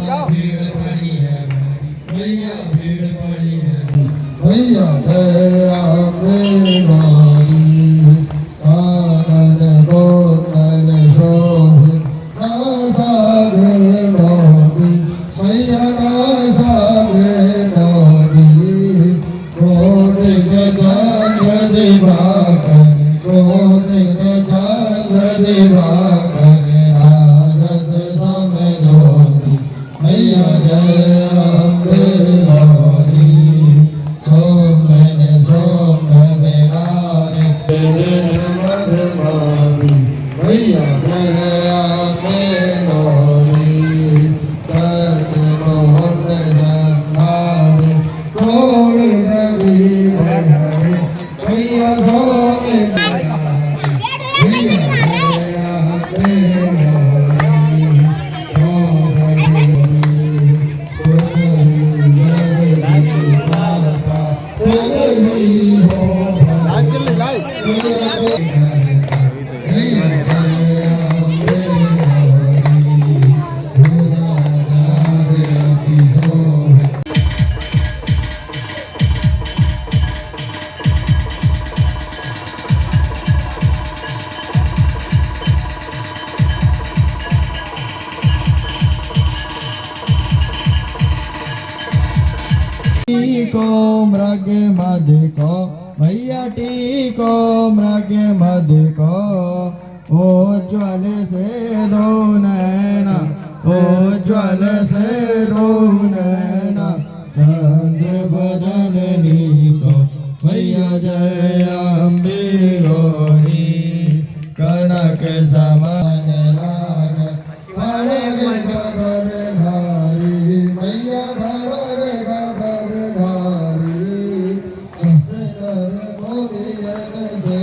भीड़ पड़ी है मैया भीड़ पड़ी है मैया दया मेवारी आनंद गोनल शोभित सागरे मोदी मैया सागरे मोदी कोटिक चंद्र दिवाकर कोटिक चंद्र दिवाकर भारत समझोती मैया जय अम्बे गौरी सोमन सोमन बेगारे मधुमारी मैया जय अम्बे गौरी तन मोहन संभारे कोल रवि भरे मैया सोमन टीको मृग मद को मैया टीको मृग मद को ओ ज्वल से दो नैना ओ ज्वल से दो नैना चंद बदननी को मैया जय अम्बे गौरी कनक समान लाग फले खबर धारी मैया खबर खबर धारी कर मोरियन से